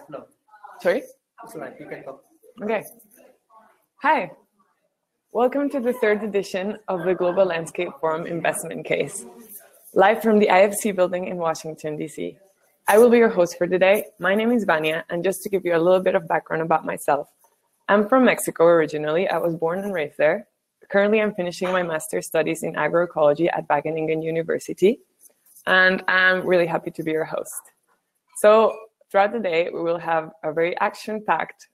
No. Sorry? You can go. Okay. Hi. Welcome to the third edition of the Global Landscape Forum Investment Case, live from the IFC building in Washington, D.C. I will be your host for today. My name is Vania, and just to give you a little bit of background about myself, I'm from Mexico originally. I was born and raised there. Currently, I'm finishing my master's studies in agroecology at Wageningen University, and I'm really happy to be your host. So throughout the day, we will have a very action-packed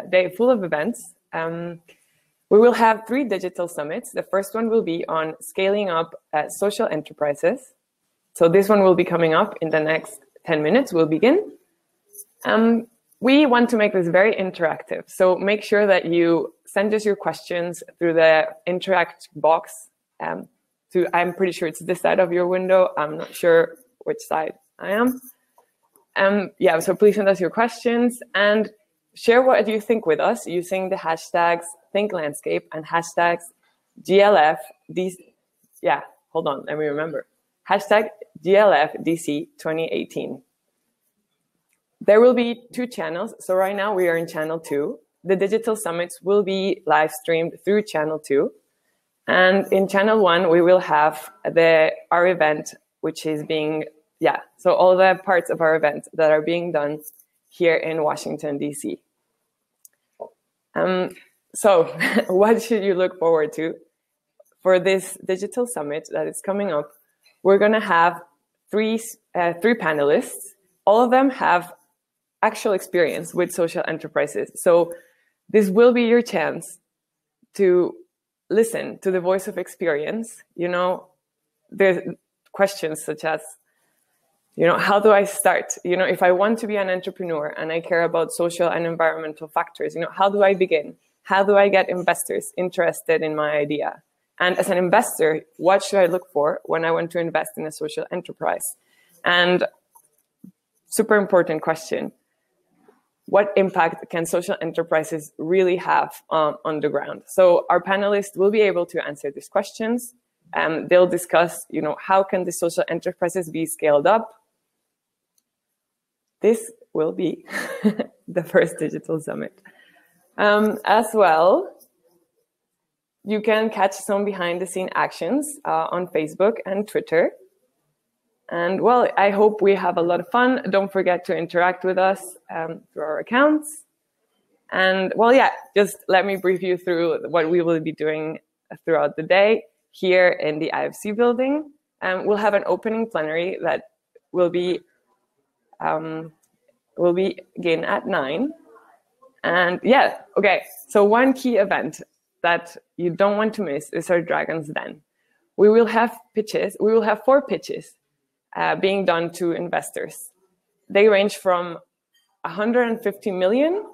day full of events. We will have 3 digital summits. The first one will be on scaling up social enterprises. So this one will be coming up in the next 10 minutes. We'll begin. We want to make this very interactive. So make sure that you send us your questions through the interact box. I'm pretty sure it's this side of your window. I'm not sure which side I am. So please send us your questions and share what you think with us using the hashtags ThinkLandscape and hashtags GLF. Hold on, let me remember. Hashtag GLFDC 2018. There will be 2 channels. So right now we are in channel 2. The digital summits will be live streamed through channel 2. And in channel 1, we will have our event, which is being, so all the parts of our event that are being done here in Washington, D.C. So what should you look forward to for this digital summit that is coming up? We're going to have three panelists. All of them have actual experience with social enterprises. So this will be your chance to listen to the voice of experience. There's questions such as, how do I start? If I want to be an entrepreneur and I care about social and environmental factors, how do I begin? How do I get investors interested in my idea? And as an investor, what should I look for when I want to invest in a social enterprise? And super important question, what impact can social enterprises really have on the ground? So our panelists will be able to answer these questions. They'll discuss, how can the social enterprises be scaled up? This will be the first digital summit. As well, you can catch some behind-the-scene actions on Facebook and Twitter. And well, I hope we have a lot of fun. Don't forget to interact with us through our accounts. And well, just let me brief you through what we will be doing throughout the day here in the IFC building. We'll have an opening plenary that will begin at 9. And so one key event that you don't want to miss is our Dragon's Den. We will have pitches. We will have 4 pitches being done to investors. They range from 150 million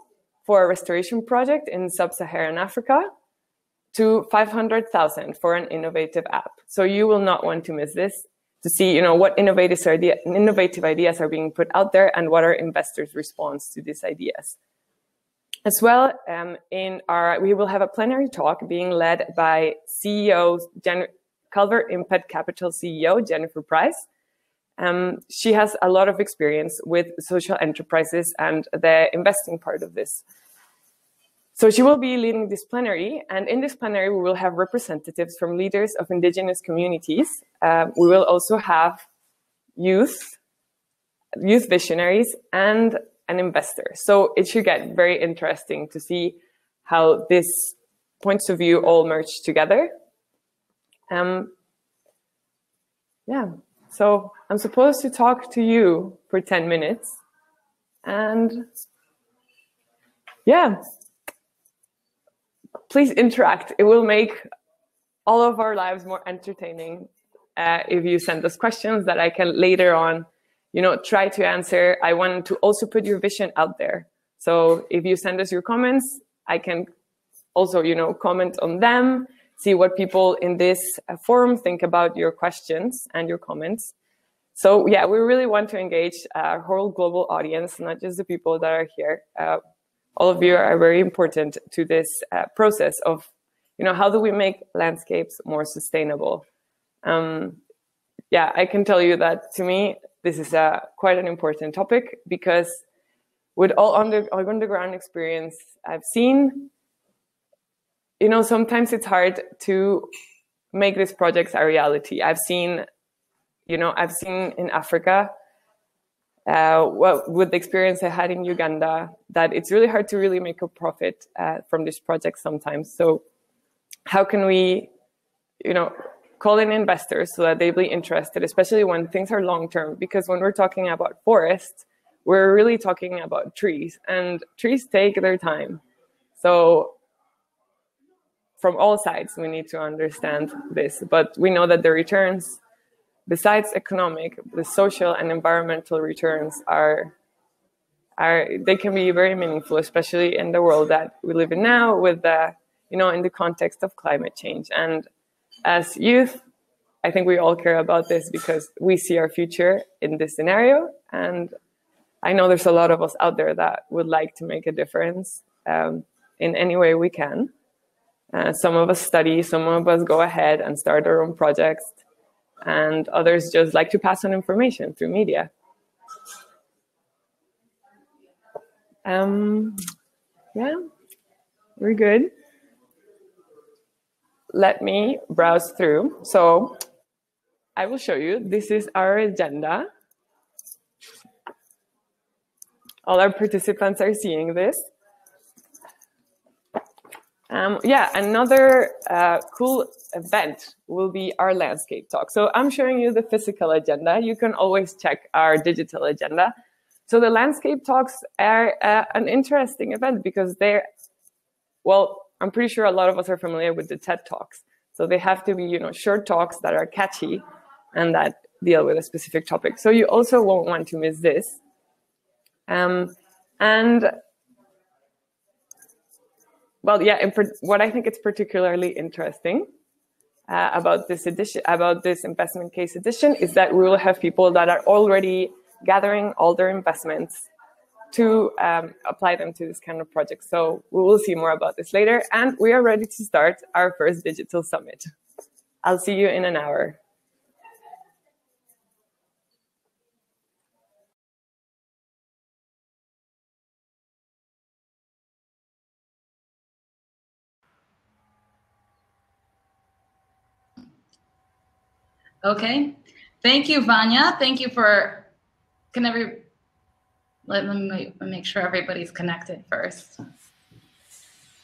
for a restoration project in sub-Saharan Africa to 500,000 for an innovative app. So you will not want to miss this to see, what innovative ideas are being put out there and what are investors' response to these ideas. As well, we will have a plenary talk being led by Calvert Impact Capital CEO Jennifer Price. She has a lot of experience with social enterprises and the investing part of this. So she will be leading this plenary, and in this plenary we will have representatives from leaders of indigenous communities. We will also have youth visionaries, and an investor. So it should get very interesting to see how these points of view all merge together. So I'm supposed to talk to you for 10 minutes. And please interact. It will make all of our lives more entertaining if you send us questions that I can later on try to answer. I want to also put your vision out there. So if you send us your comments, I can also, comment on them, see what people in this forum think about your questions and your comments. So we really want to engage our whole global audience, not just the people that are here. All of you are very important to this process of, how do we make landscapes more sustainable? I can tell you that to me, this is quite an important topic, because with all underground experience I've seen, sometimes it's hard to make these projects a reality. I've seen in Africa, with the experience I had in Uganda, that it's really hard to really make a profit from this project sometimes. So how can we, call in investors so that they'll be interested, especially when things are long-term? Because when we're talking about forests, we're really talking about trees, and trees take their time. So from all sides, we need to understand this. But we know that the returns, besides economic, the social and environmental returns they can be very meaningful, especially in the world that we live in now, with the, in the context of climate change. And as youth, I think we all care about this because we see our future in this scenario. And I know there's a lot of us out there that would like to make a difference in any way we can. Some of us study, some of us go ahead and start our own projects, and others just like to pass on information through media. Yeah, we're good. Let me browse through. So I will show you, this is our agenda. All our participants are seeing this. Yeah, another cool event will be our landscape talk. So I'm showing you the physical agenda. You can always check our digital agenda. So the landscape talks are an interesting event because I'm pretty sure a lot of us are familiar with the TED Talks. So they have to be, short talks that are catchy and that deal with a specific topic. So you also won't want to miss this. What I think is particularly interesting about this investment case edition is that we will have people that are already gathering all their investments to apply them to this kind of project. So we will see more about this later, and we are ready to start our first digital summit. I'll see you in an hour. Okay, thank you, Vanya. Thank you for, let me make sure everybody's connected first.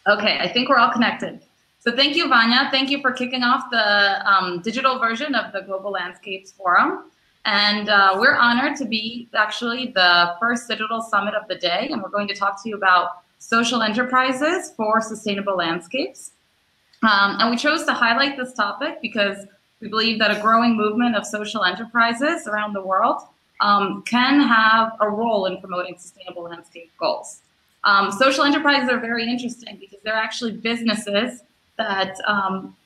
Okay, I think we're all connected. So thank you, Vanya. Thank you for kicking off the digital version of the Global Landscapes Forum. And we're honored to be actually the first digital summit of the day. And we're going to talk to you about social enterprises for sustainable landscapes. And we chose to highlight this topic because we believe that a growing movement of social enterprises around the world can have a role in promoting sustainable landscape goals. Social enterprises are very interesting because they're actually businesses that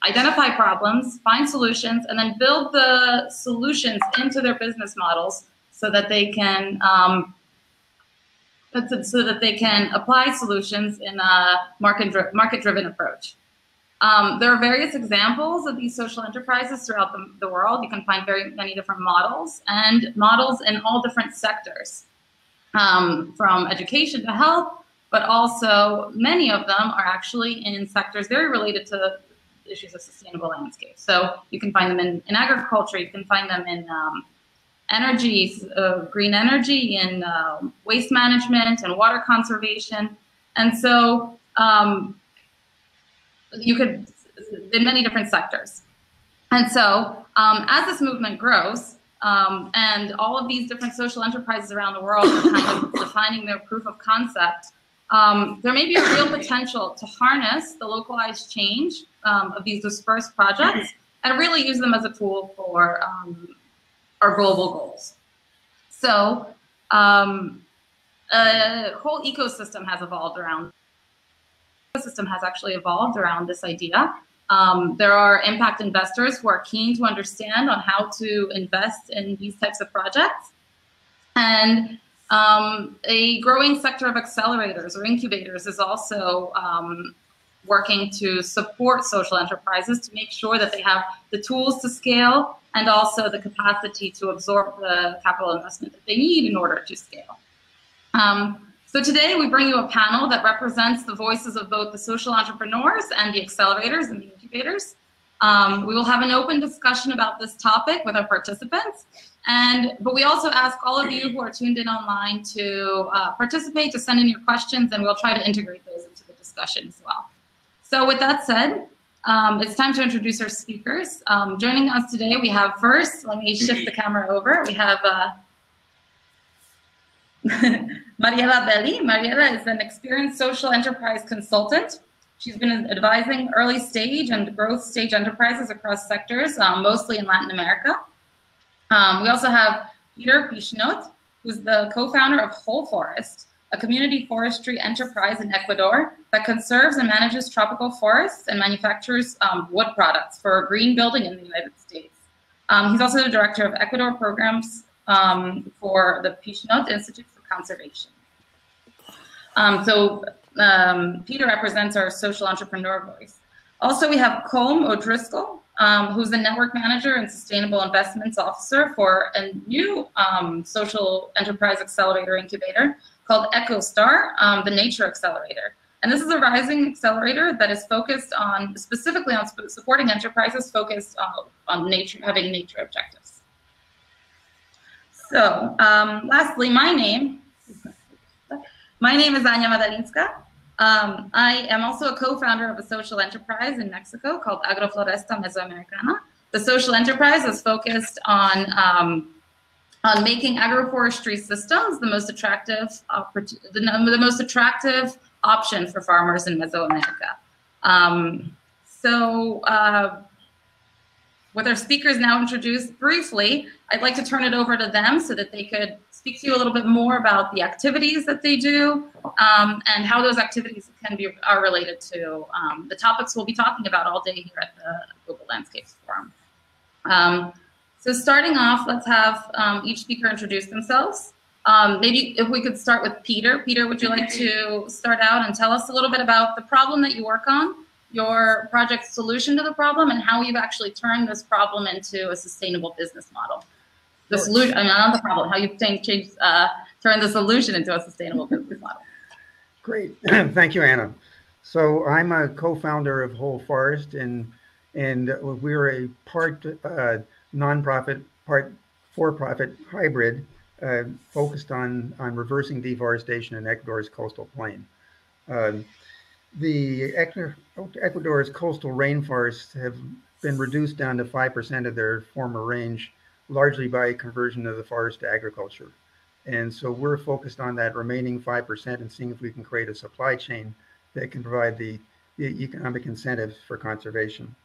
identify problems, find solutions, and then build the solutions into their business models so that they can apply solutions in a market-driven approach. There are various examples of these social enterprises throughout the world. You can find very many different models, and models in all different sectors, from education to health, but also many of them are actually in sectors very related to issues of sustainable landscape. So you can find them in agriculture, you can find them in energy, green energy, in waste management and water conservation. And so you could, in many different sectors. And so as this movement grows, and all of these different social enterprises around the world are kind of defining their proof of concept, there may be a real potential to harness the localized change of these dispersed projects and really use them as a tool for our global goals. So a whole ecosystem has actually evolved around this idea. There are impact investors who are keen to understand on how to invest in these types of projects. And a growing sector of accelerators or incubators is also working to support social enterprises to make sure that they have the tools to scale and also the capacity to absorb the capital investment that they need in order to scale. So today we bring you a panel that represents the voices of both the social entrepreneurs and the accelerators and the incubators. We will have an open discussion about this topic with our participants, but we also ask all of you who are tuned in online to participate, to send in your questions, and we'll try to integrate those into the discussion as well. So with that said, it's time to introduce our speakers. Joining us today, we have first, let me shift the camera over, we have Mariela Belli. Mariela is an experienced social enterprise consultant. She's been advising early stage and growth stage enterprises across sectors, mostly in Latin America. We also have Peter Pichnot, who's the co-founder of Whole Forest, a community forestry enterprise in Ecuador that conserves and manages tropical forests and manufactures wood products for a green building in the United States. He's also the director of Ecuador programs for the Pichnot Institute for Conservation. Peter represents our social entrepreneur voice. Also, we have ODriscoll, who's the network manager and sustainable investments officer for a new social enterprise accelerator incubator called EcoStar, the Nature Accelerator. And this is a rising accelerator that is focused on, specifically on supporting enterprises focused on nature, having nature objectives. So, lastly, my name is Anya Madalinska. I am also a co-founder of a social enterprise in Mexico called Agrofloresta Mesoamericana. The social enterprise is focused on making agroforestry systems the most attractive, option for farmers in Mesoamerica. With our speakers now introduced briefly, I'd like to turn it over to them so that they could speak to you a little bit more about the activities that they do and how those activities are related to the topics we'll be talking about all day here at the Global Landscapes Forum. So starting off, let's have each speaker introduce themselves. Maybe if we could start with Peter. Peter, would you like to start out and tell us a little bit about the problem that you work on, your project's solution to the problem, and how you've actually turned this problem into a sustainable business model? The solution, I mean, not the problem, how you've turned the solution into a sustainable business model. Great, thank you, Anna. So I'm a co-founder of Whole Forest, and we're a part nonprofit, part for-profit hybrid focused on reversing deforestation in Ecuador's coastal plain. Ecuador's coastal rainforests have been reduced down to 5% of their former range, largely by conversion of the forest to agriculture. And so we're focused on that remaining 5% and seeing if we can create a supply chain that can provide the economic incentives for conservation.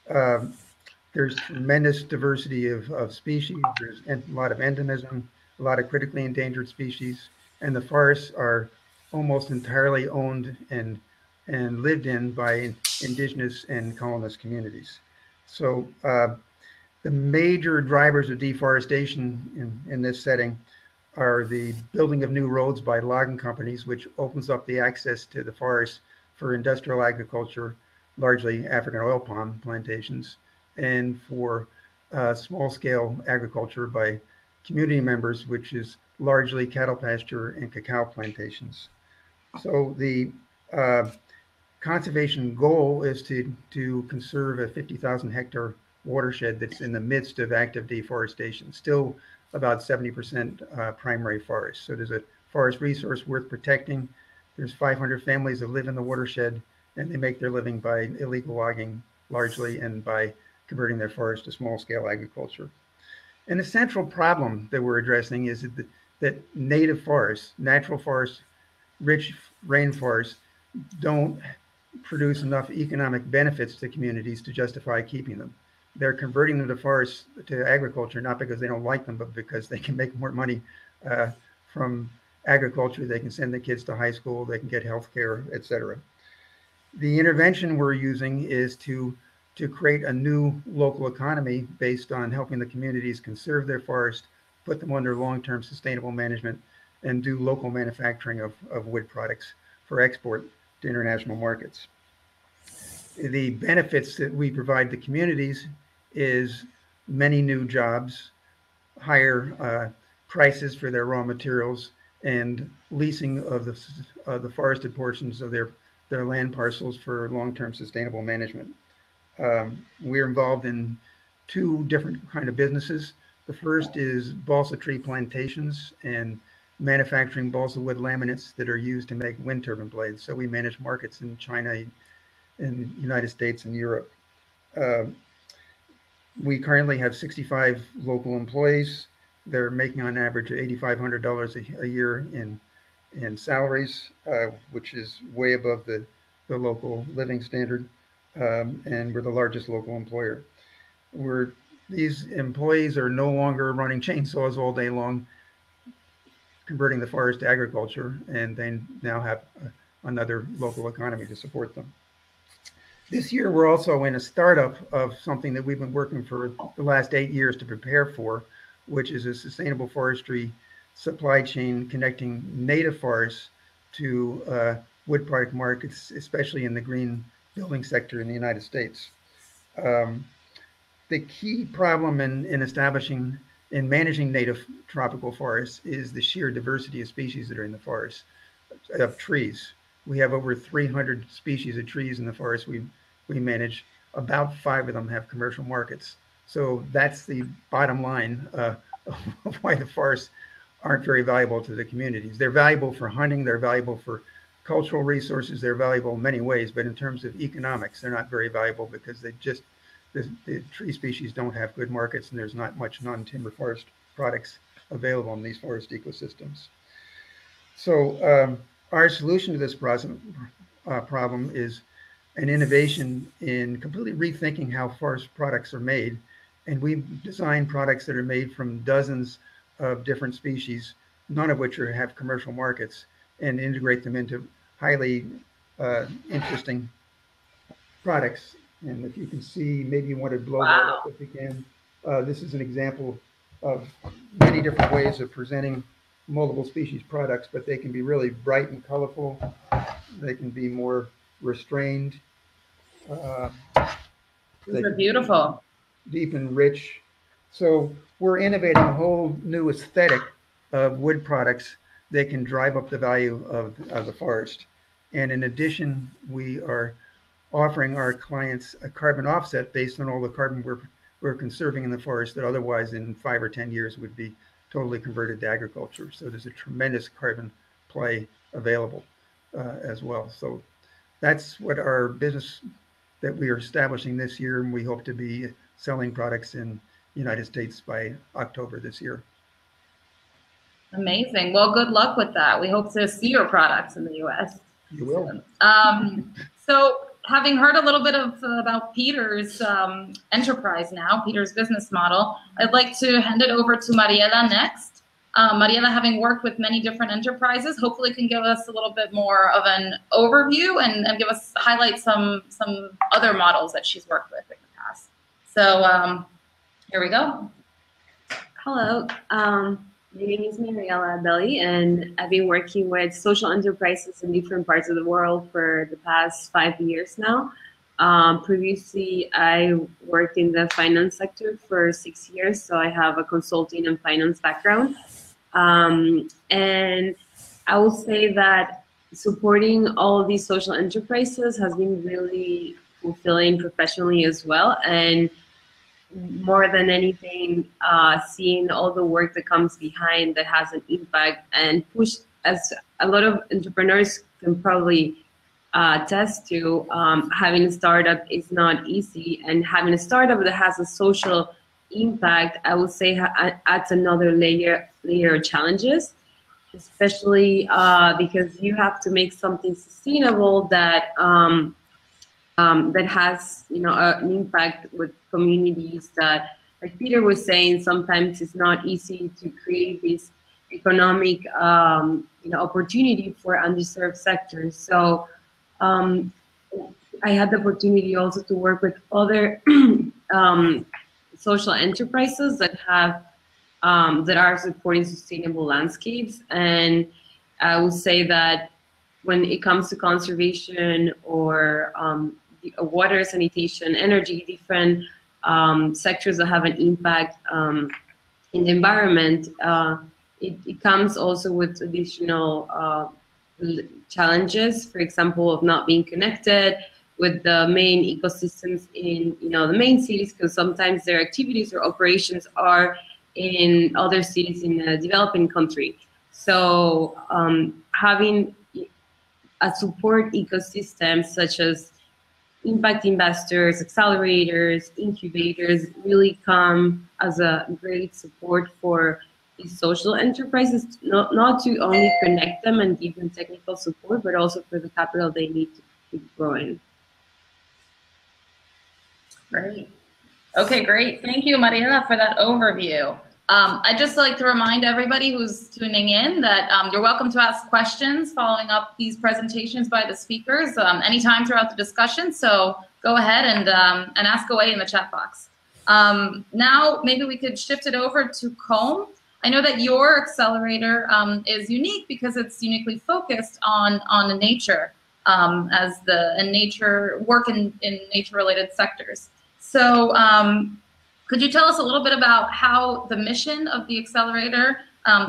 There's tremendous diversity of species. There's a lot of endemism, a lot of critically endangered species, and the forests are almost entirely owned and lived in by indigenous and colonist communities. So the major drivers of deforestation in this setting are the building of new roads by logging companies, which opens up the access to the forest for industrial agriculture, largely African oil palm plantations, and for small-scale agriculture by community members, which is largely cattle pasture and cacao plantations. So the conservation goal is to conserve a 50,000 hectare watershed that's in the midst of active deforestation, still about 70% primary forest. So there's a forest resource worth protecting. There's 500 families that live in the watershed, and they make their living by illegal logging largely and by converting their forest to small-scale agriculture. And the central problem that we're addressing is that native forests, natural forests, rich rainforests don't produce enough economic benefits to communities to justify keeping them. They're converting them to forests to agriculture, not because they don't like them, but because they can make more money from agriculture. They can send the kids to high school, they can get health care, et cetera. The intervention we're using is to create a new local economy based on helping the communities conserve their forest, put them under long-term sustainable management, and do local manufacturing of wood products for export to international markets. The benefits that we provide the communities is many new jobs, higher prices for their raw materials, and leasing of the forested portions of their land parcels for long-term sustainable management. We're involved in two different kind of businesses. The first is balsa tree plantations and manufacturing balsa wood laminates that are used to make wind turbine blades. So we manage markets in China, in the United States, and Europe. We currently have 65 local employees. They're making on average $8,500 a year in salaries, which is way above the local living standard. And we're the largest local employer. These employees are no longer running chainsaws all day long, converting the forest to agriculture, and they now have another local economy to support them. This year, we're also in a startup of something that we've been working for the last 8 years to prepare for, which is a sustainable forestry supply chain connecting native forests to wood product markets, especially in the green building sector in the United States. The key problem in managing native tropical forests is the sheer diversity of species that are in the forest, of trees. We have over 300 species of trees in the forest we manage. About 5 of them have commercial markets. So that's the bottom line of why the forests aren't very valuable to the communities. They're valuable for hunting, they're valuable for cultural resources, they're valuable in many ways, but in terms of economics, they're not very valuable because the tree species don't have good markets, and there's not much non-timber forest products available in these forest ecosystems. So our solution to this problem is an innovation in completely rethinking how forest products are made. And we design products that are made from dozens of different species, none of which have commercial markets, and integrate them into highly interesting products. And if you can see, maybe you want to blow that up if you can. This is an example of many different ways of presenting multiple species products, but they can be really bright and colorful. They can be more restrained. These are beautiful. Deep and rich. So we're innovating a whole new aesthetic of wood products that can drive up the value of the forest. And in addition, we are offering our clients a carbon offset based on all the carbon we're conserving in the forest that otherwise in 5 or 10 years would be totally converted to agriculture. So there's a tremendous carbon play available as well. So that's what our business that we are establishing this year, and we hope to be selling products in the United States by October this year. Amazing. Well, good luck with that. We hope to see your products in the U.S. You will. So having heard a little bit about Peter's enterprise now, Peter's business model, I'd like to hand it over to Mariela next. Mariela, having worked with many different enterprises, hopefully can give us a little bit more of an overview and highlight some other models that she's worked with in the past. So here we go. Hello, my name is Mariela Belli, and I've been working with social enterprises in different parts of the world for the past 5 years now. Previously, I worked in the finance sector for 6 years, so I have a consulting and finance background. And I will say that supporting all of these social enterprises has been really fulfilling professionally as well. And more than anything, seeing all the work that comes behind that has an impact and push, as a lot of entrepreneurs can probably attest to, having a startup is not easy, and having a startup that has a social impact, I would say, adds another layer of challenges, especially because you have to make something sustainable that that has, an impact with communities that, like Peter was saying, sometimes it's not easy to create this economic, opportunity for underserved sectors. So I had the opportunity also to work with other social enterprises that have that are supporting sustainable landscapes, and I would say that when it comes to conservation or water, sanitation, energy, different sectors that have an impact in the environment, it comes also with additional challenges, for example, of not being connected with the main ecosystems in the main cities, because sometimes their activities or operations are in other cities in a developing country. So having a support ecosystem such as impact investors, accelerators, incubators really come as a great support for these social enterprises, not to only connect them and give them technical support, but also for the capital they need to keep growing. Great. Okay, great. Thank you, Mariela, for that overview. I'd just like to remind everybody who's tuning in that you're welcome to ask questions following up these presentations by the speakers anytime throughout the discussion. So go ahead and ask away in the chat box. Now, maybe we could shift it over to Comb. I know that your accelerator is unique because it's uniquely focused on nature and nature work in nature-related sectors. So could you tell us a little bit about how the mission of the accelerator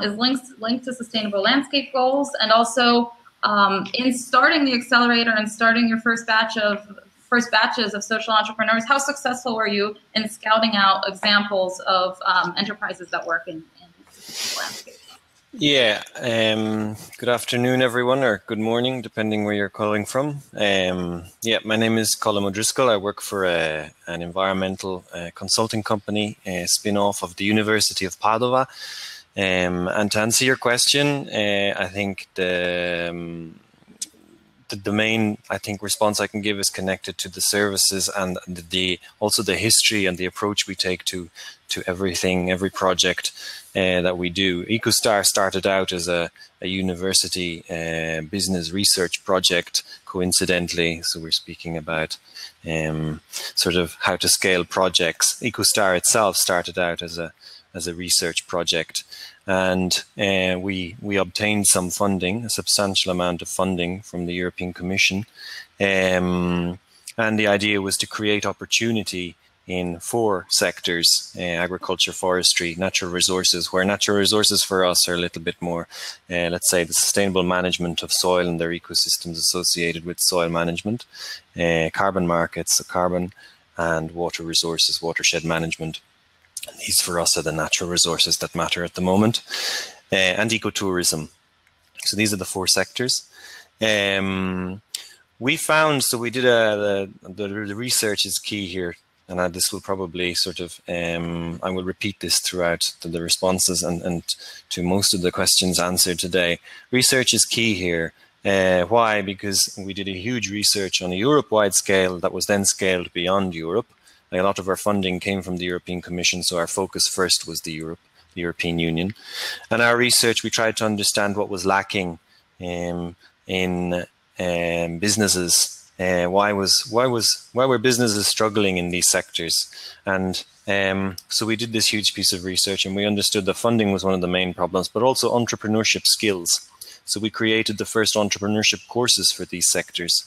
is linked to sustainable landscape goals, and also in starting the accelerator and starting your first batches of social entrepreneurs, how successful were you in scouting out examples of enterprises that work in sustainable landscape? Yeah, good afternoon, everyone, or good morning, depending where you're calling from. Yeah, my name is ODriscoll. I work for an environmental consulting company, a spin-off of the University of Padova. And to answer your question, I think the main response I can give is connected to the services and also the history and the approach we take to every project that we do. EcoStar started out as a university business research project, coincidentally. So we're speaking about sort of how to scale projects. EcoStar itself started out as a research project, and we obtained some funding, a substantial amount of funding from the European Commission, and the idea was to create opportunity in 4 sectors: agriculture, forestry, natural resources, where natural resources for us are a little bit more, let's say, the sustainable management of soil and their ecosystems associated with soil management, carbon markets, so carbon, and water resources, watershed management. These for us are the natural resources that matter at the moment, and ecotourism. So these are the 4 sectors. We found, so we did the research is key here, and this will probably sort of, I will repeat this throughout the responses and to most of the questions answered today. Research is key here. Why? Because we did a huge research on a Europe-wide scale that was then scaled beyond Europe. A lot of our funding came from the European Commission, so our focus first was the European Union. And our research, we tried to understand what was lacking in businesses. Why were businesses struggling in these sectors? And so we did this huge piece of research, and we understood that funding was one of the main problems, but also entrepreneurship skills. So we created the first entrepreneurship courses for these sectors.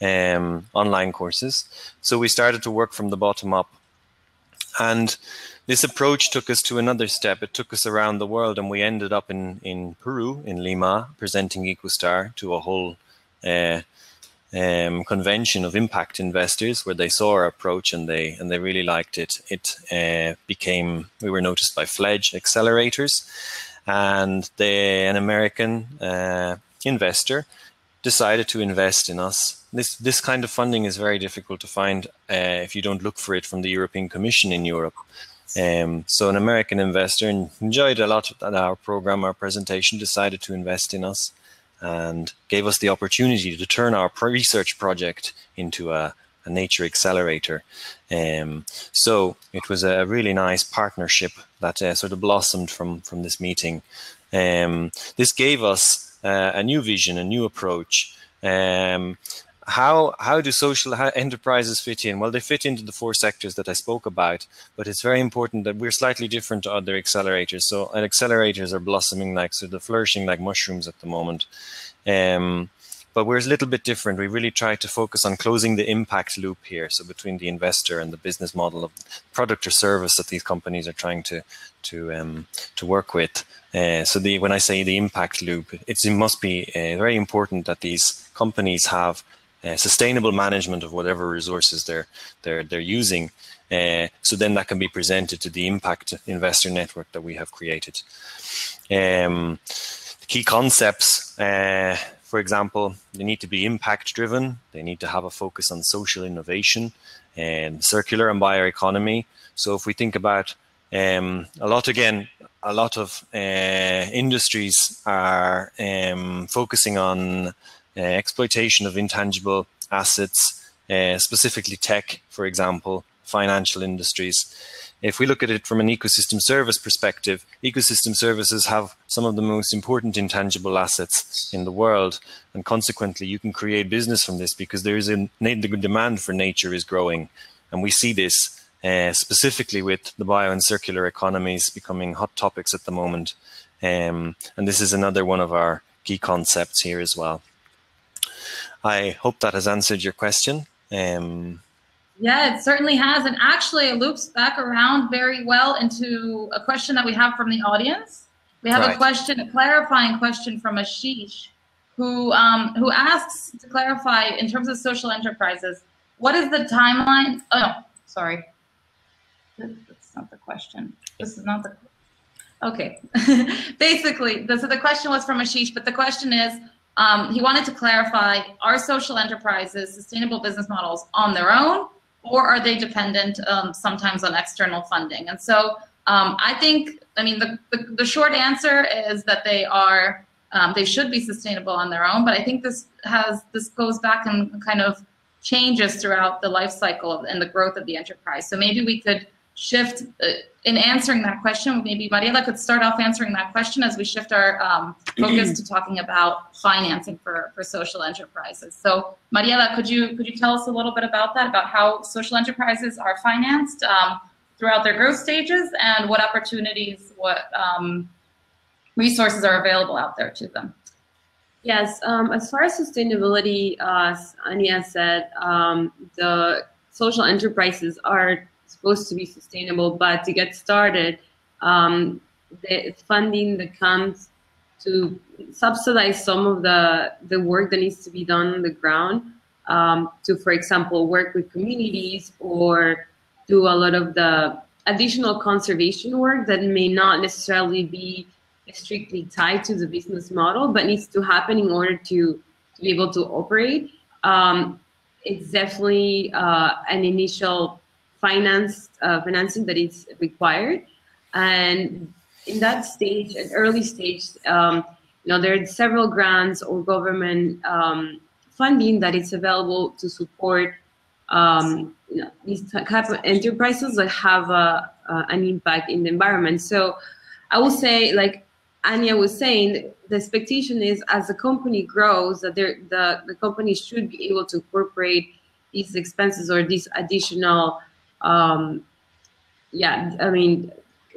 Online courses. So we started to work from the bottom up. And this approach took us to another step. It took us around the world, and we ended up in Peru, in Lima, presenting EcoStar to a whole convention of impact investors, where they saw our approach and they really liked it. We were noticed by Fledge Accelerators, and an American investor decided to invest in us. This kind of funding is very difficult to find if you don't look for it from the European Commission in Europe. So an American investor enjoyed a lot of our program, our presentation, decided to invest in us, and gave us the opportunity to turn our research project into a nature accelerator. So it was a really nice partnership that sort of blossomed from this meeting. This gave us a new vision, a new approach. How do social enterprises fit in? Well, they fit into the 4 sectors that I spoke about, but it's very important that we're slightly different to other accelerators. So accelerators are blossoming, like, so they're flourishing like mushrooms at the moment. but we're a little bit different. We really try to focus on closing the impact loop here, so between the investor and the business model of product or service that these companies are trying to work with. So when I say the impact loop, it must be very important that these companies have sustainable management of whatever resources they're using. So then that can be presented to the impact investor network that we have created. The key concepts, for example, they need to be impact driven. They need to have a focus on social innovation and circular and bioeconomy. So if we think about a lot of industries are focusing on exploitation of intangible assets, specifically tech, for example, financial industries. If we look at it from an ecosystem service perspective, ecosystem services have some of the most important intangible assets in the world, and consequently you can create business from this because there is the demand for nature is growing, and we see this specifically with the bio and circular economies becoming hot topics at the moment, and this is another one of our key concepts here as well. I hope that has answered your question. Yeah, it certainly has. And actually it loops back around very well into a question that we have from the audience. We have a question, a clarifying question from Ashish, who asks to clarify in terms of social enterprises, what is the timeline? Oh, no, sorry. That's not the question. This is not the, okay. Basically, so the question was from Ashish, but the question is, he wanted to clarify, are social enterprises sustainable business models on their own, or are they dependent sometimes on external funding? And so I think, I mean, the short answer is that they are, they should be sustainable on their own, but I think this goes back and kind of changes throughout the life cycle and the growth of the enterprise. So maybe we could shift in answering that question. Maybe Mariela could start off answering that question as we shift our focus to talking about financing for social enterprises. So Mariela, could you tell us a little bit about that, about how social enterprises are financed throughout their growth stages, and what opportunities, what resources are available out there to them? Yes, as far as sustainability, as Anya said, the social enterprises are supposed to be sustainable, but to get started, the funding that comes to subsidize some of the work that needs to be done on the ground, to, for example, work with communities or do a lot of the additional conservation work that may not necessarily be strictly tied to the business model, but needs to happen in order to be able to operate. It's definitely an initial financing that is required, and in that stage, an early stage, there are several grants or government funding that is available to support these type of enterprises that have an impact in the environment. So I will say, like Anya was saying, the expectation is as the company grows, that the company should be able to incorporate these expenses or these additional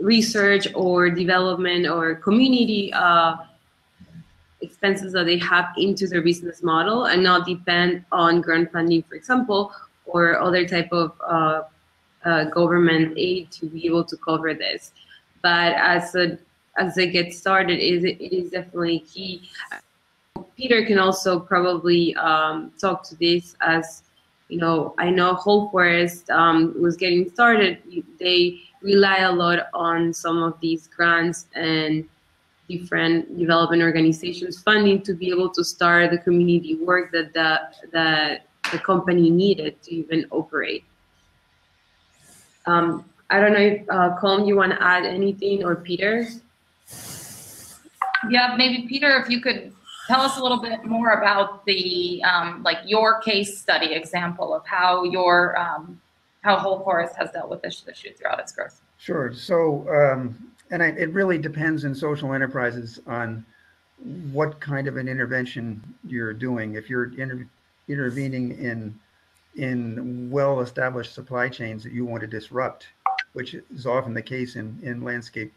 research or development or community expenses that they have into their business model, and not depend on grant funding, for example, or other type of government aid to be able to cover this. But as they get started, it is definitely key. Peter can also probably talk to this, as I know Whole Forest was getting started. They rely a lot on some of these grants and different development organizations funding to be able to start the community work that the company needed to even operate. I don't know if Colm, you want to add anything, or Peter? Yeah, maybe Peter, if you could tell us a little bit more about the your case study example of how how Whole Forest has dealt with this issue throughout its growth. Sure. So, it really depends in social enterprises on what kind of an intervention you're doing. If you're intervening in well-established supply chains that you want to disrupt, which is often the case in landscape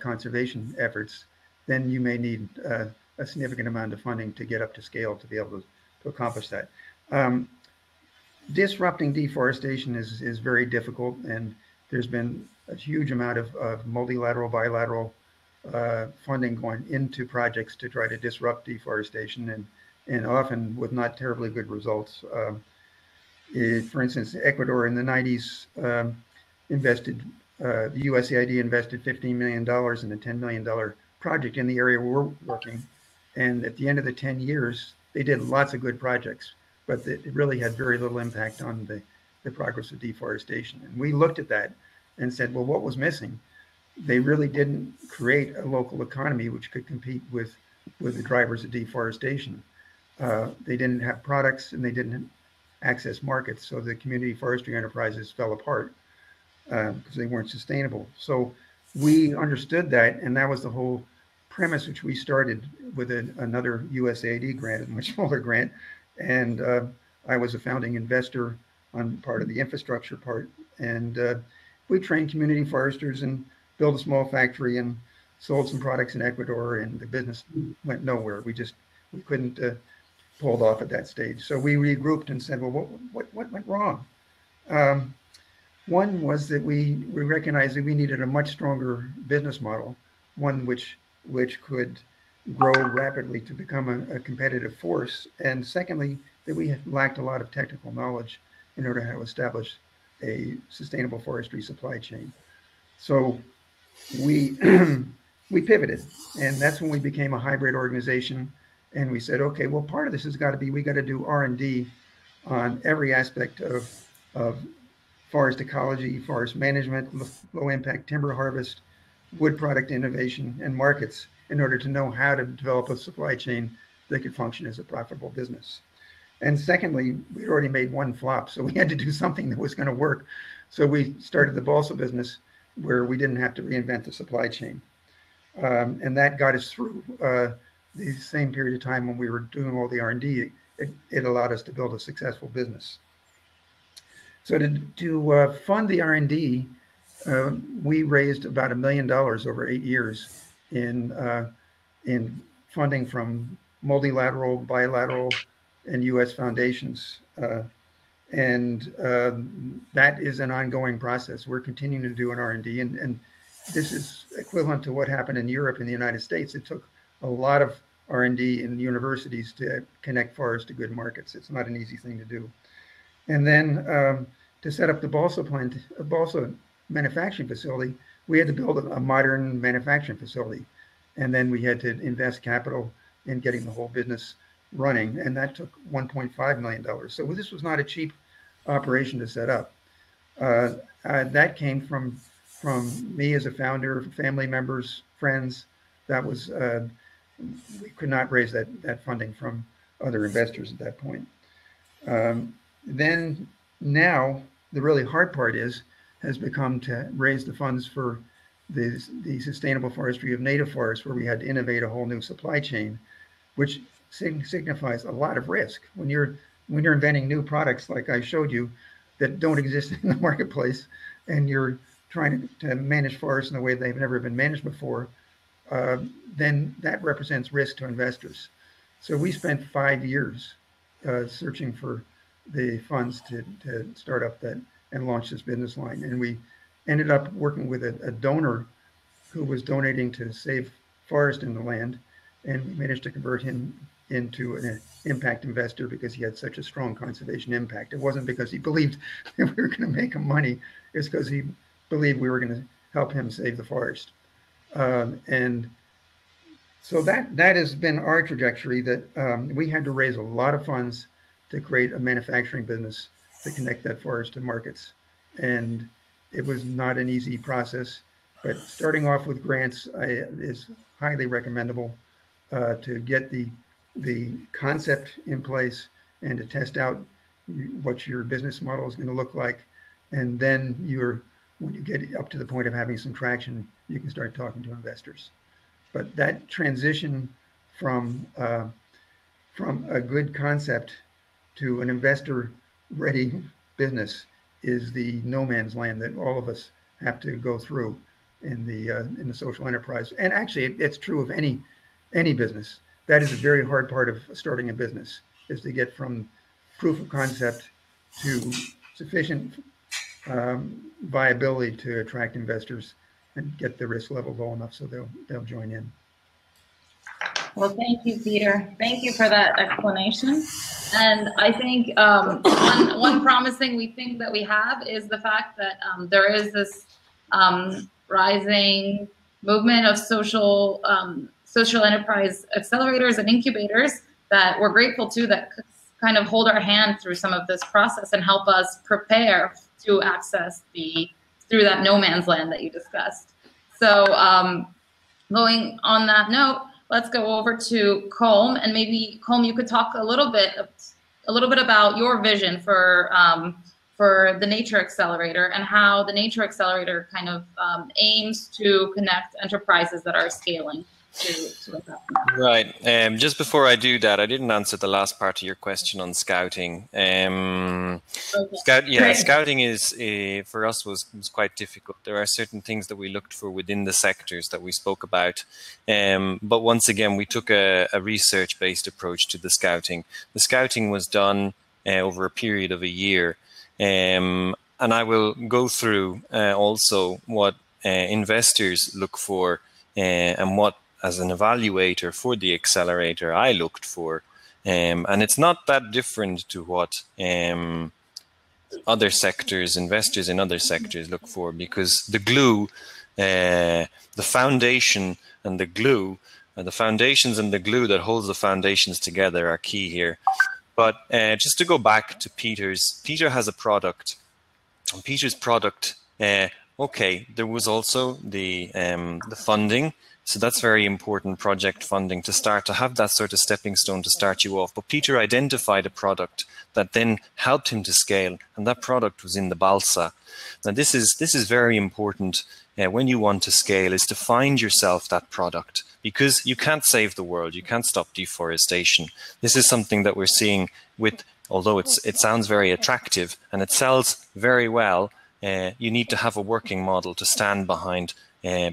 conservation efforts, then you may need a significant amount of funding to get up to scale to be able to accomplish that. Disrupting deforestation is very difficult, and there's been a huge amount of multilateral, bilateral funding going into projects to try to disrupt deforestation, and often with not terribly good results. For instance, Ecuador in the 90s invested, the USAID invested $15 million in a $10 million project in the area where we're working. And at the end of the 10 years, they did lots of good projects, but it really had very little impact on the progress of deforestation. And we looked at that and said, well, what was missing? They really didn't create a local economy which could compete with the drivers of deforestation. They didn't have products, and they didn't access markets. So the community forestry enterprises fell apart because they weren't sustainable. So we understood that, and that was the whole premise, which we started with another USAID grant, a much smaller grant. And I was a founding investor on part of the infrastructure part. And we trained community foresters and built a small factory and sold some products in Ecuador, and the business went nowhere. We couldn't pull it off at that stage. So we regrouped and said, well, what went wrong? One was that we recognized that we needed a much stronger business model, one which could grow rapidly to become a competitive force. And secondly, that we lacked a lot of technical knowledge in order to establish a sustainable forestry supply chain. So we we pivoted, and that's when we became a hybrid organization. And we said, okay, well, part of this has got to be, we got to do R&D on every aspect of forest ecology, forest management, low impact timber harvest, wood product innovation, and markets in order to know how to develop a supply chain that could function as a profitable business. And secondly, we'd already made one flop, so we had to do something that was going to work. So we started the balsa business, where we didn't have to reinvent the supply chain. And that got us through the same period of time when we were doing all the R&D. It allowed us to build a successful business. So to fund the R&D, we raised about $1 million over 8 years in funding from multilateral, bilateral, and U.S. foundations. And that is an ongoing process. We're continuing to do an R&D, and this is equivalent to what happened in Europe and the United States. It took a lot of R&D in universities to connect forests to good markets. It's not an easy thing to do. And then to set up the balsa plant, a balsa manufacturing facility, we had to build a modern manufacturing facility. And then we had to invest capital in getting the whole business running, and that took $1.5 million. So this was not a cheap operation to set up. That came from me as a founder, family members, friends. That was we could not raise that funding from other investors at that point. Then now the really hard part has become to raise the funds for the sustainable forestry of native forests, where we had to innovate a whole new supply chain, which signifies a lot of risk. When you're inventing new products, like I showed you, that don't exist in the marketplace, and you're trying to manage forests in a way they've never been managed before, then that represents risk to investors. So we spent 5 years searching for the funds to start up that and launch this business line. And we ended up working with a donor who was donating to save forest in the land, and we managed to convert him into an impact investor because he had such a strong conservation impact. It wasn't because he believed that we were going to make him money. It's because he believed we were going to help him save the forest. And so that has been our trajectory, that we had to raise a lot of funds to create a manufacturing business to connect that forest to markets. And it was not an easy process, but starting off with grants is highly recommendable to get the concept in place and to test out what your business model is going to look like. And then when you get up to the point of having some traction, you can start talking to investors. But that transition from a good concept to an investor-ready business is the no man's land that all of us have to go through in the social enterprise. And actually, it's true of any business. that is a very hard part of starting a business, is to get from proof of concept to sufficient viability to attract investors and get the risk level low enough so they'll join in. Well, thank you, Peter. Thank you for that explanation. And I think one promising thing that we have is the fact that there is this rising movement of social enterprise accelerators and incubators that we're grateful to, that kind of hold our hand through some of this process and help us prepare to access through that no man's land that you discussed. So going on that note, let's go over to Colm, and maybe Colm, you could talk a little bit about your vision for the Nature Accelerator and how the Nature Accelerator kind of aims to connect enterprises that are scaling to investment. Right. Just before I do that, I didn't answer the last part of your question on scouting. Okay. Scouting is for us was quite difficult. There are certain things that we looked for within the sectors that we spoke about, but once again, we took a research-based approach to the scouting. The scouting was done over a period of a year, and I will go through also what investors look for and what, as an evaluator for the accelerator, I looked for. And it's not that different to what other sectors, investors in other sectors look for, because the glue, the foundation and the glue, the foundations and the glue that holds the foundations together are key here. But just to go back to Peter has a product. And Peter's product, okay, there was also the funding. So that's very important, project funding, to start to have that sort of stepping stone to start you off. But Peter identified a product that then helped him to scale, and that product was in the balsa. Now this is very important when you want to scale, is to find yourself that product, because you can't save the world, you can't stop deforestation. This is something that we're seeing with, although it sounds very attractive and it sells very well, you need to have a working model to stand behind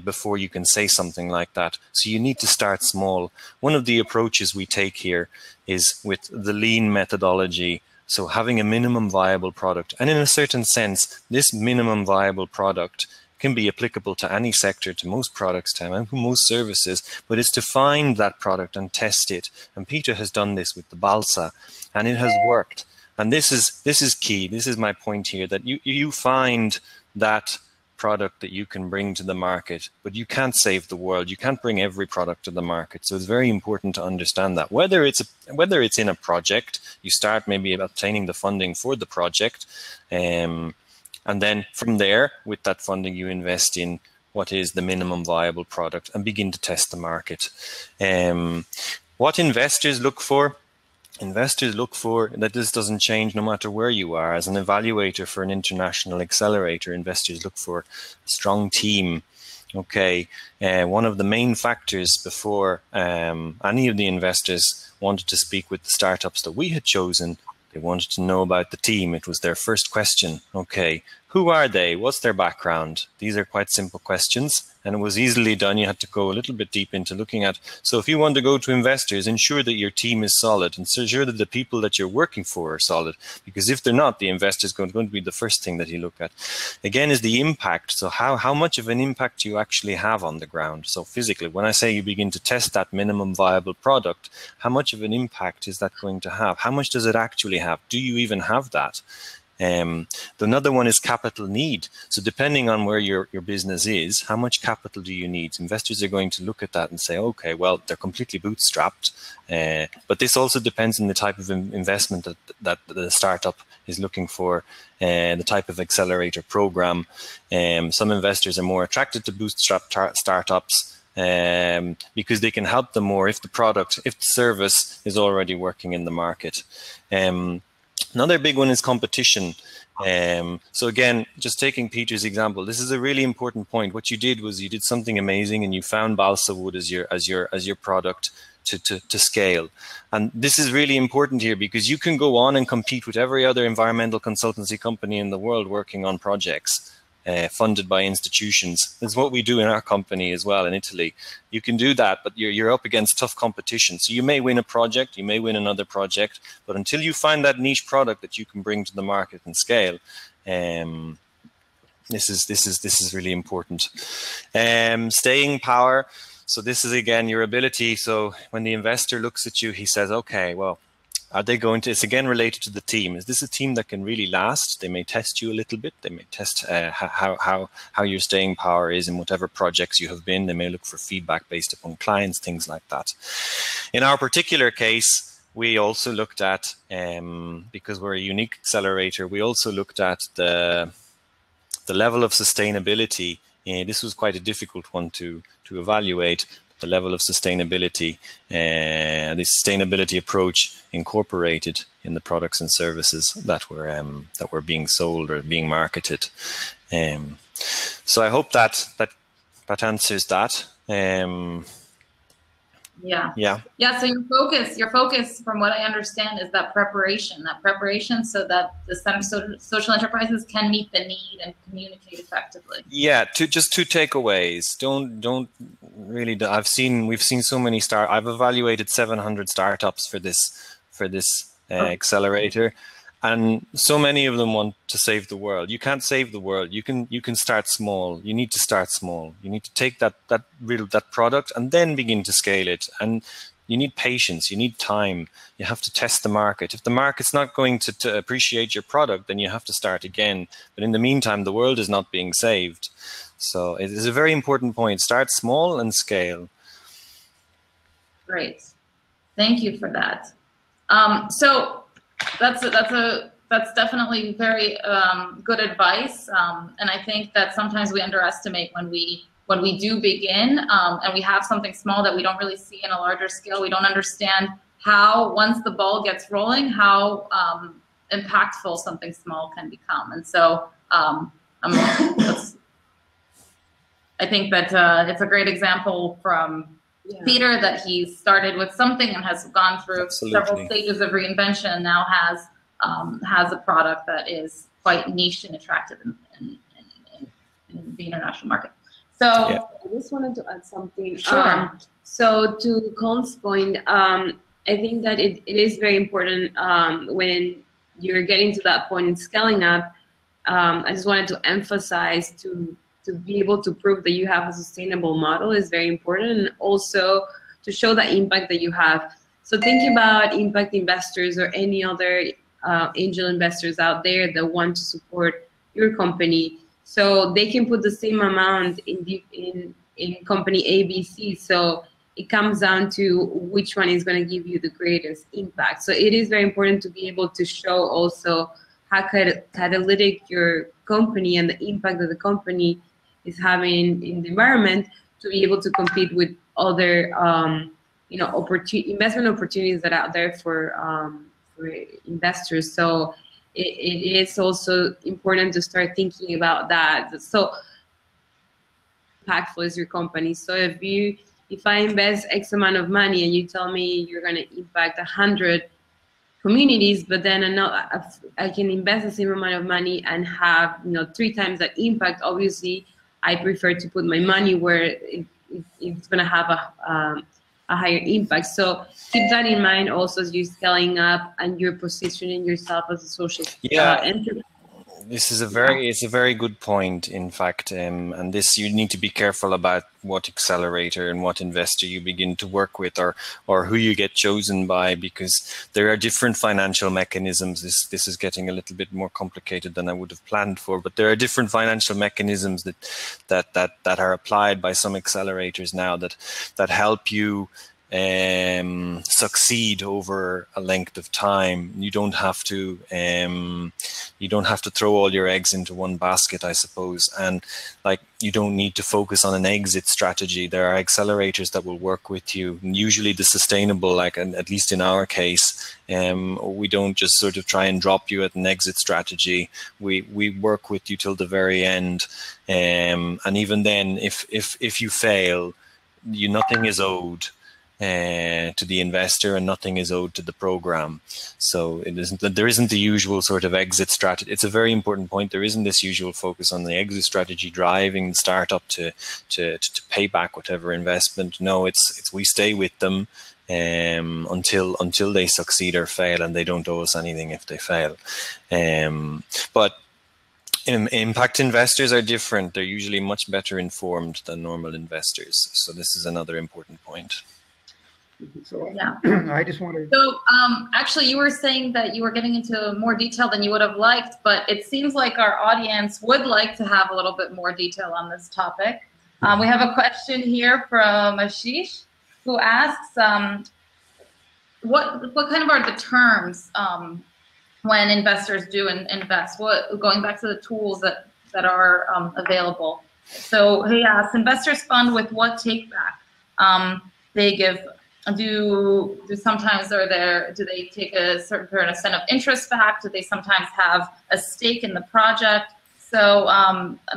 before you can say something like that. So you need to start small. One of the approaches we take here is with the lean methodology. So having a minimum viable product. And in a certain sense, this minimum viable product can be applicable to any sector, to most products, to most services, but it's to find that product and test it. And Peter has done this with the balsa, and it has worked. And this is key. This is my point here, that you find that product that you can bring to the market, but you can't save the world. You can't bring every product to the market. So it's very important to understand that. Whether it's in a project, you start maybe obtaining the funding for the project, and then from there, with that funding, you invest in what is the minimum viable product and begin to test the market. What investors look for? Investors look for that this doesn't change no matter where you are. As an evaluator for an international accelerator, investors look for a strong team. Okay, one of the main factors before any of the investors wanted to speak with the startups that we had chosen, they wanted to know about the team. It was their first question. Okay, who are they? What's their background? These are quite simple questions, and it was easily done. You had to go a little bit deep into looking at. So if you want to go to investors, ensure that your team is solid, and ensure that the people that you're working for are solid. Because if they're not, the investor is going to be the first thing that you look at. Again, is the impact. So how much of an impact you actually have on the ground. So physically, when I say you begin to test that minimum viable product, how much of an impact is that going to have? How much does it actually have? Do you even have that? Another one is capital need. So depending on where your business is, how much capital do you need? Investors are going to look at that and say, okay, well, they're completely bootstrapped. But this also depends on the type of investment that the startup is looking for, the type of accelerator program. Some investors are more attracted to bootstrap startups because they can help them more if the service is already working in the market. Another big one is competition. So again, just taking Peter's example, this is a really important point. What you did was you did something amazing, and you found balsa wood as your product to scale. And this is really important here, because you can go on and compete with every other environmental consultancy company in the world working on projects. funded by institutions. It's what we do in our company as well in Italy. You can do that, but you're up against tough competition. So you may win a project, you may win another project, but until you find that niche product that you can bring to the market and scale, this is really important. Staying power. So this is again your ability. So when the investor looks at you, he says, okay, well, are they going to, it's again related to the team. Is this a team that can really last? They may test you a little bit. They may test how your staying power is in whatever projects you have been. They may look for feedback based upon clients, things like that. In our particular case, we also looked at, because we're a unique accelerator, we also looked at the level of sustainability. This was quite a difficult one to evaluate. The level of sustainability, the sustainability approach incorporated in the products and services that were being sold or being marketed. So I hope that answers that. Yeah. So your focus, from what I understand, is that preparation so that the social enterprises can meet the need and communicate effectively. Yeah, just two takeaways. Don't really. We've seen so many I've evaluated 700 startups for this accelerator. And so many of them want to save the world. You can't save the world. You can start small. You need to start small. You need to take that product and then begin to scale it. And you need patience. You need time. You have to test the market. If the market's not going to appreciate your product, then you have to start again. But in the meantime, the world is not being saved. So it is a very important point. Start small and scale. Great. Thank you for that. So that's definitely very good advice, and I think that sometimes we underestimate when we do begin and we have something small that we don't really see in a larger scale. We don't understand how, once the ball gets rolling, how impactful something small can become. And so I think that it's a great example from Peter, that he started with something and has gone through several stages of reinvention, and now has a product that is quite niche and attractive in the international market. So I just wanted to add something. Sure. So to Colin's point, I think that it is very important when you're getting to that point in scaling up. I just wanted to emphasize to be able to prove that you have a sustainable model is very important, and also to show the impact that you have. So think about impact investors or any other angel investors out there that want to support your company. So they can put the same amount in company ABC. So it comes down to which one is going to give you the greatest impact. So it is very important to be able to show also how catalytic your company and the impact that the company is having in the environment, to be able to compete with other investment opportunities that are out there for investors. So it is also important to start thinking about that. So impactful is your company. So if I invest X amount of money and you tell me you're going to impact 100 communities, but then I can invest the same amount of money and have 3 times that impact, obviously I prefer to put my money where it's going to have a higher impact. So keep that in mind also as you're scaling up and you're positioning yourself as a social enterprise. This is it's a very good point, in fact, and this, you need to be careful about what accelerator and what investor you begin to work with, or who you get chosen by, because there are different financial mechanisms. This is getting a little bit more complicated than I would have planned for, but there are different financial mechanisms that are applied by some accelerators now that help you succeed over a length of time. You don't have to throw all your eggs into one basket, I suppose, and you don't need to focus on an exit strategy. There are accelerators that will work with you, and usually the sustainable, at least in our case, we don't just sort of try and drop you at an exit strategy. We work with you till the very end, and even then, if you fail, nothing is owed. to the investor, and nothing is owed to the program. So there isn't the usual sort of exit strategy. It's a very important point. There isn't this usual focus on the exit strategy driving the startup to pay back whatever investment. No, it's we stay with them until they succeed or fail, and they don't owe us anything if they fail. But impact investors are different. They're usually much better informed than normal investors. So this is another important point. So Yeah. I just want to. So actually, you were saying that you were getting into more detail than you would have liked, but it seems like our audience would like to have a little bit more detail on this topic. We have a question here from Ashish, who asks, what kind of are the terms when investors do invest? Going back to the tools that are available. So he asks, investors fund with what take back? They give. Do sometimes do they take a certain percent of interest back? Do they sometimes have a stake in the project? So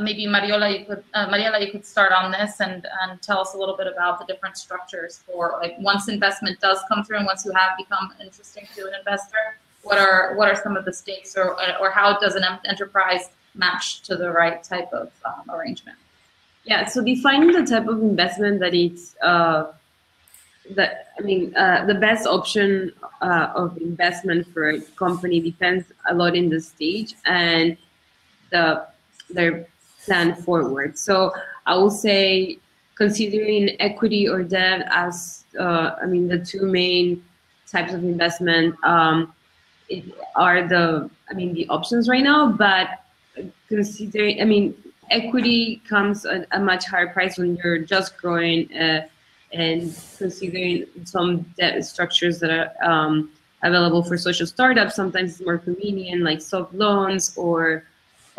maybe Mariela, you could start on this and tell us a little bit about the different structures for, like, once investment does come through and once you have become interesting to an investor, what are some of the stakes, or how does an enterprise match to the right type of arrangement? Yeah, so defining the type of investment that it's the best option of investment for a company depends a lot in the stage and their plan forward. So I will say, considering equity or debt as the two main types of investment are the options right now. But considering, equity comes at a much higher price when you're just growing. And considering some debt structures that are available for social startups, sometimes it's more convenient, like soft loans or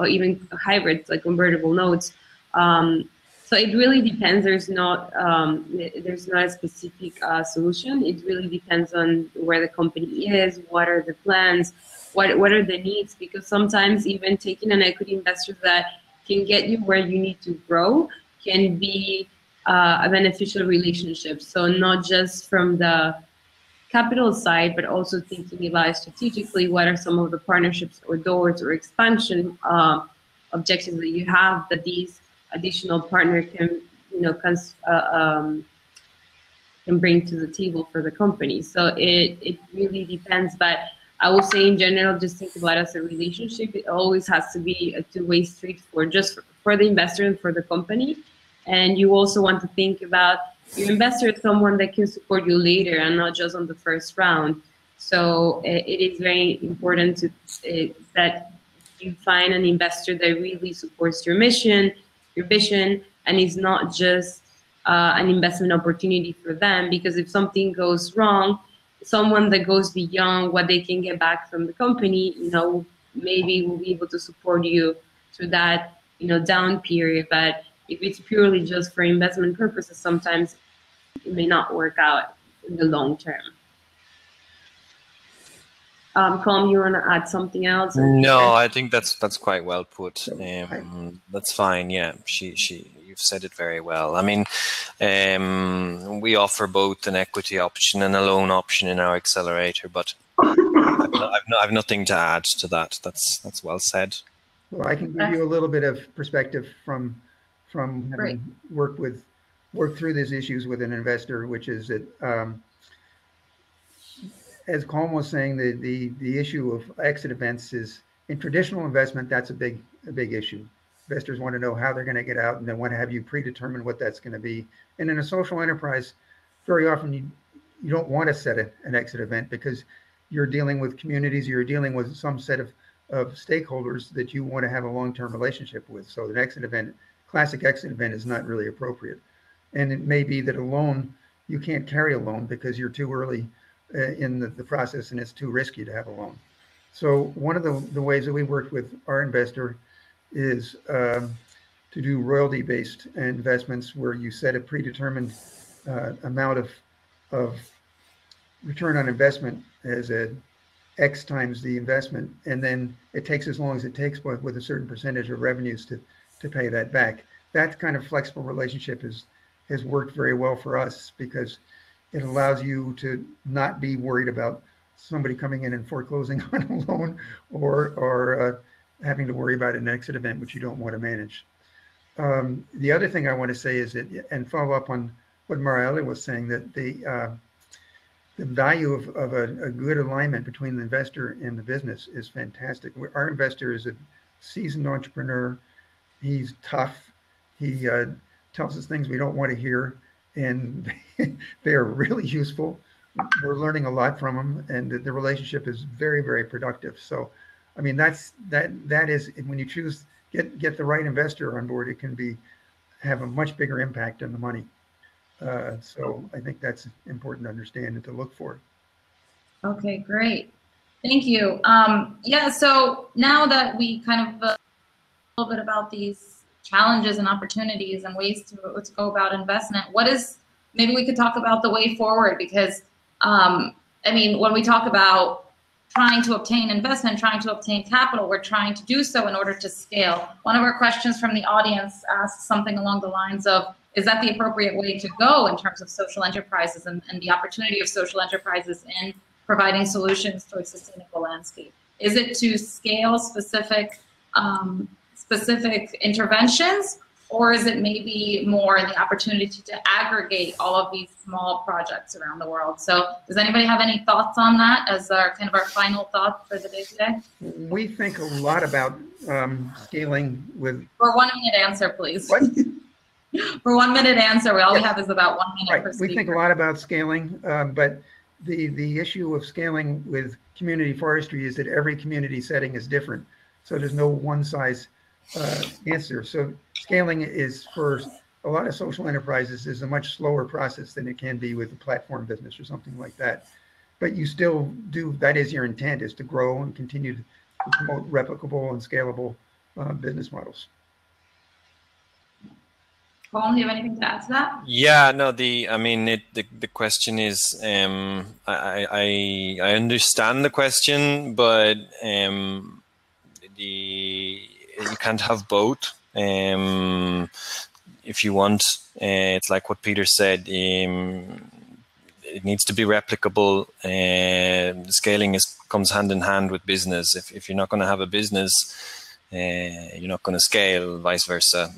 even hybrids, like convertible notes. So it really depends. There's not a specific solution. It really depends on where the company is, what are the plans, what are the needs, because sometimes even taking an equity investor that can get you where you need to grow can be a beneficial relationship. So not just from the capital side, but also thinking about it strategically, what are some of the partnerships or doors or expansion objectives that you have that these additional partners can bring to the table for the company. So it really depends, but I will say in general, just think about it as a relationship. It always has to be a two-way street for the investor and for the company. And you also want to think about your investor as someone that can support you later and not just on the first round. So it is very important that you find an investor that really supports your mission, your vision, and is not just an investment opportunity for them. Because if something goes wrong, someone that goes beyond what they can get back from the company, maybe will be able to support you through that, down period. But if it's purely just for investment purposes, sometimes it may not work out in the long term. Colm, you want to add something else? No, I think that's quite well put. That's fine. Yeah, you've said it very well. I mean, we offer both an equity option and a loan option in our accelerator, but I've nothing to add to that. That's well said. Well, I can give you a little bit of perspective from having worked through these issues with an investor, which is that, as Colm was saying, the issue of exit events is, in traditional investment, that's a big issue. Investors want to know how they're going to get out, and they want to have you predetermine what that's going to be. And in a social enterprise, very often you don't want to set an exit event because you're dealing with communities, you're dealing with some set of stakeholders that you want to have a long-term relationship with. So an exit event, classic exit event, is not really appropriate. And it may be that a loan, you can't carry a loan because you're too early in the process and it's too risky to have a loan. So one of the ways that we worked with our investor is to do royalty-based investments where you set a predetermined amount of return on investment as X times the investment, and then it takes as long as it takes, but with a certain percentage of revenues to pay that back. That kind of flexible relationship has worked very well for us because It allows you to not be worried about somebody coming in and foreclosing on a loan or having to worry about an exit event, which you don't want to manage. The other thing I want to say is that, and follow up on what Mariela was saying, that the value of a good alignment between the investor and the business is fantastic. Our investor is a seasoned entrepreneur. He's tough. He tells us things we don't want to hear, and they are really useful. We're learning a lot from him, and the relationship is very, very productive. So, I mean, that is when you choose get the right investor on board, it can have a much bigger impact on the money. So I think that's important to understand and to look for. Okay, great. Thank you. Yeah, so now that we kind of a little bit about these challenges and opportunities and ways to go about investment, maybe we could talk about the way forward, because I mean, when we talk about trying to obtain investment, trying to obtain capital, we're trying to do so in order to scale. One of our questions from the audience asks something along the lines of, is that the appropriate way to go in terms of social enterprises and the opportunity of social enterprises in providing solutions towards sustainable landscape? Is it to scale specific interventions, or is it maybe more the opportunity to aggregate all of these small projects around the world? So does anybody have any thoughts on that as our kind of our final thought for the day today? We think a lot about scaling with... For 1 minute answer, please. What? For 1 minute answer, all we have is about 1 minute right. per speaker. We think a lot about scaling, but the issue of scaling with community forestry is that every community setting is different. So there's no one size answer. So scaling is, for a lot of social enterprises, is a much slower process than it can be with a platform business or something like that. But you still do, that is your intent, is to grow and continue to promote replicable and scalable business models. Paul, do you have anything to add to that? Yeah, no, the question is, I understand the question, but you can't have both. If you want, it's like what Peter said, it needs to be replicable. Scaling comes hand in hand with business. If you're not going to have a business, you're not going to scale, vice versa.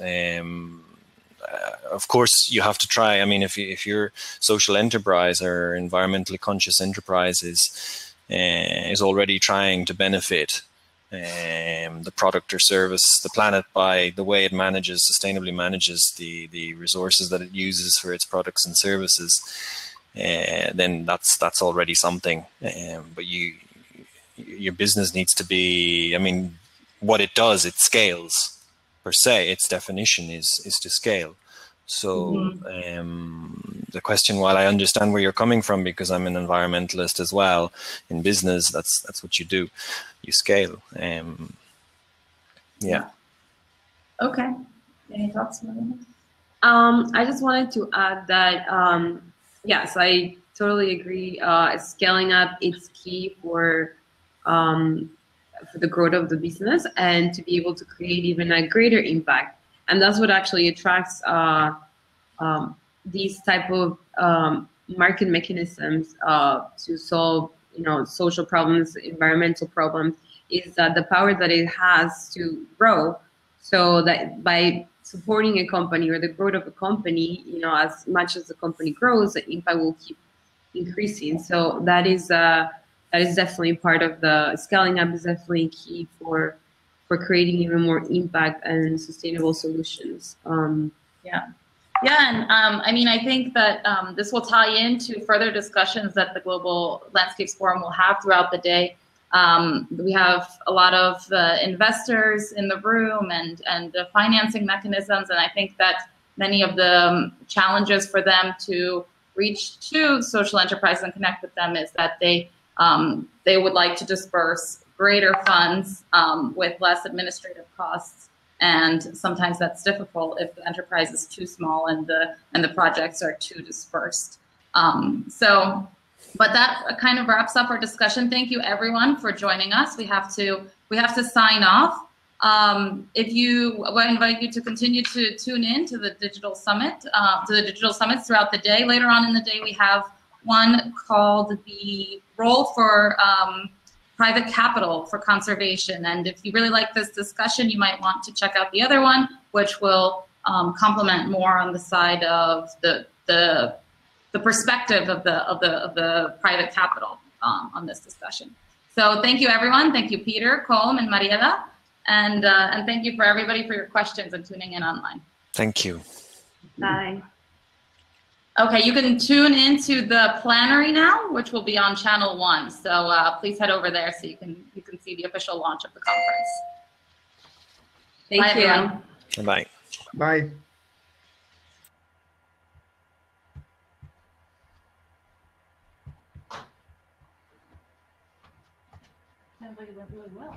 Of course, you have to try. I mean, if your social enterprise or environmentally conscious enterprise is already trying to benefit the product or service, the planet, by the way it sustainably manages the resources that it uses for its products and services, then that's already something. But your business needs to be, I mean, what it does, it scales. Per se, its definition is to scale. So the question, while I understand where you're coming from, because I'm an environmentalist as well in business, that's what you do, you scale. Yeah. Okay. Any thoughts, Medina? I just wanted to add that yes, I totally agree. Scaling up is key for the growth of the business and to be able to create even a greater impact. And that's what actually attracts these type of market mechanisms to solve, social problems, environmental problems, is the power that it has to grow. So that by supporting a company or the growth of a company, as much as the company grows, the impact will keep increasing. So that is definitely part of the scaling up, is definitely key for creating even more impact and sustainable solutions. Yeah, and I mean, I think that this will tie into further discussions that the Global Landscapes Forum will have throughout the day. We have a lot of investors in the room and the financing mechanisms, and I think that many of the challenges for them to reach to social enterprises and connect with them is that they would like to disperse greater funds with less administrative costs, and sometimes that's difficult if the enterprise is too small and the projects are too dispersed. But that kind of wraps up our discussion. Thank you everyone for joining us. We have to sign off. I invite you to continue to tune in to the digital summit, to the digital summits throughout the day. Later on in the day, we have one called the role for private capital for conservation. And if you really like this discussion, you might want to check out the other one, which will complement more on the side of the perspective of the private capital on this discussion. So thank you, everyone. Thank you, Peter, Colm, and Mariela. And thank you for everybody for your questions and tuning in online. Thank you. Bye. Okay, you can tune into the plenary now, which will be on channel 1. So please head over there so you can see the official launch of the conference. Thank Bye, you. everyone. Bye. Bye. Sounds like it went really well.